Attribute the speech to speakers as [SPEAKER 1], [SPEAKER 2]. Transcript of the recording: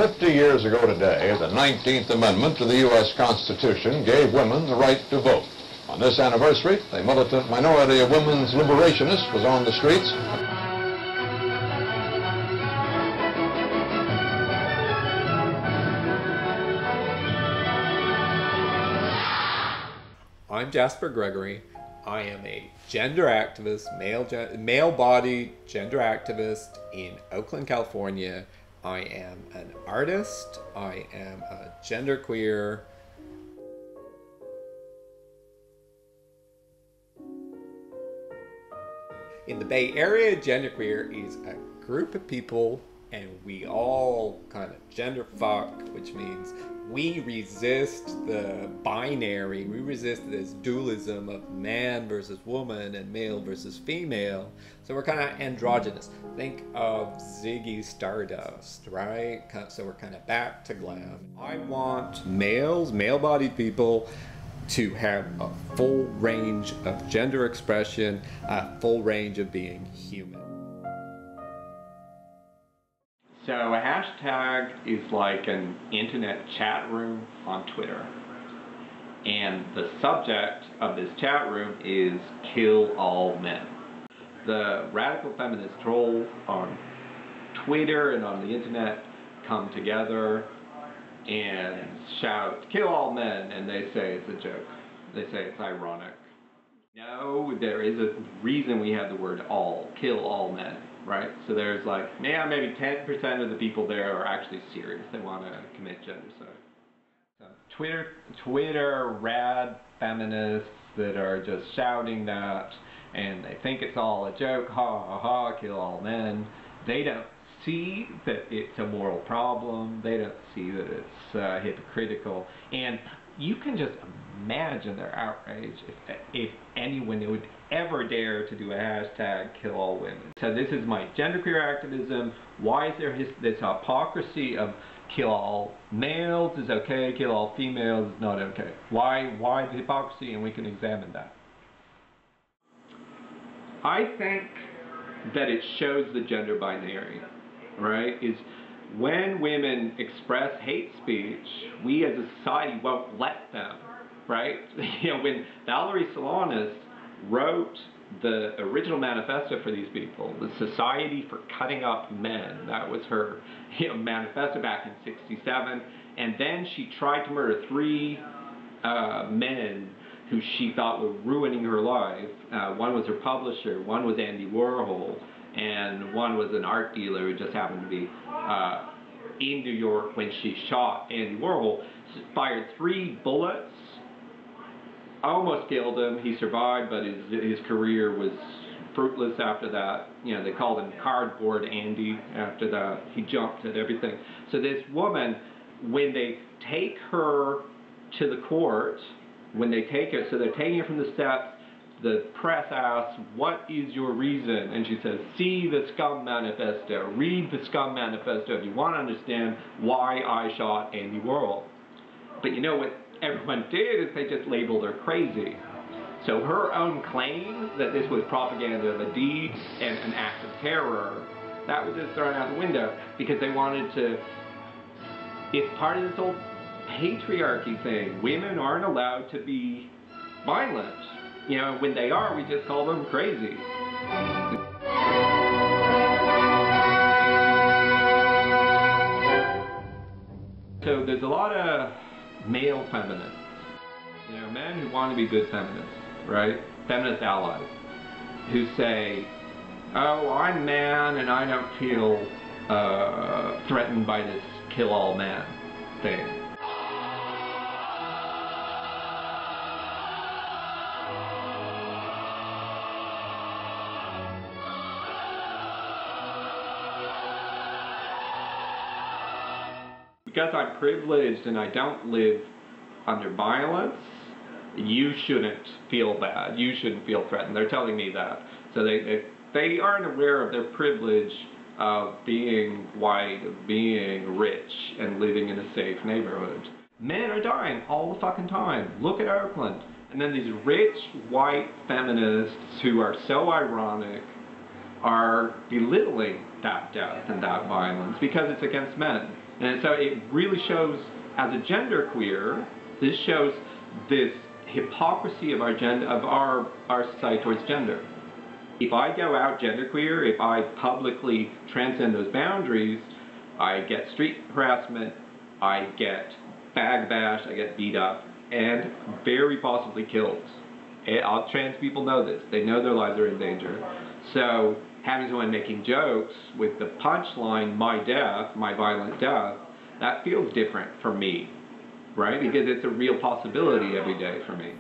[SPEAKER 1] 50 years ago today, the 19th Amendment to the U.S. Constitution gave women the right to vote. On this anniversary, a militant minority of women's liberationists was on the streets.
[SPEAKER 2] I'm Jasper Gregory. I am a gender activist, male-bodied gender activist in Oakland, California. I am an artist. I am a genderqueer. In the Bay Area, genderqueer is a group of people, and we all kind of gender fuck, which means we resist the binary, we resist this dualism of man versus woman and male versus female. So we're kind of androgynous. Think of Ziggy Stardust, right? So we're kind of back to glam. I want males, male-bodied people, to have a full range of gender expression, a full range of being human. So a hashtag is like an internet chat room on Twitter. And the subject of this chat room is kill all men. The radical feminist trolls on Twitter and on the internet come together and shout, kill all men, and they say it's a joke. They say it's ironic. No, there is a reason we have the word all, kill all men, right? So there's like, yeah, maybe 10% of the people there are actually serious. They want to commit genocide. So Twitter rad feminists that are just shouting that, and they think it's all a joke, ha ha ha, kill all men. They don't see that it's a moral problem. They don't see that it's hypocritical. And you can just imagine their outrage if anyone would ever dare to do a hashtag kill all women. So this is my genderqueer activism. Why is there this hypocrisy of kill all males is okay, kill all females is not okay? Why the hypocrisy? And we can examine that. I think that it shows the gender binary, right? Is when women express hate speech, we as a society won't let them, right? You know, when Valerie Solanas wrote the original manifesto for these people, the Society for Cutting Up Men, that was her manifesto back in '67, and then she tried to murder 3 men who she thought were ruining her life. One was her publisher, one was Andy Warhol, and one was an art dealer who just happened to be in New York when she shot Andy Warhol. Fired 3 bullets, almost killed him. He survived, but his career was fruitless after that. You know, they called him Cardboard Andy after that. He jumped at everything. So this woman, when they take her to the court, when they take her, so they're taking her from the steps, the press asks, what is your reason? And she says, see the Scum Manifesto. Read the Scum Manifesto if you want to understand why I shot Andy Warhol. But you know what everyone did is they just labeled her crazy. So her own claim that this was propaganda of a deed and an act of terror, that was just thrown out the window because they wanted to, it's part of this whole patriarchy thing. Women aren't allowed to be violent. You know, when they are, we just call them crazy. So there's a lot of male feminists, you know, men who want to be good feminists, right? Feminist allies, who say, oh, I'm man and I don't feel threatened by this kill all man thing. Because I'm privileged and I don't live under violence, you shouldn't feel bad. You shouldn't feel threatened. They're telling me that. So they aren't aware of their privilege of being white, of being rich, and living in a safe neighborhood. Men are dying all the fucking time. Look at Oakland. And then these rich, white feminists who are so ironic are belittling that death and that violence because it's against men. And so it really shows, as a genderqueer, this shows this hypocrisy of our society towards gender. If I go out genderqueer, if I publicly transcend those boundaries, I get street harassment, I get bag bashed, I get beat up, and very possibly killed. Trans people know this. They know their lives are in danger. So having someone making jokes with the punchline, my death, my violent death, that feels different for me, right? Because it's a real possibility every day for me.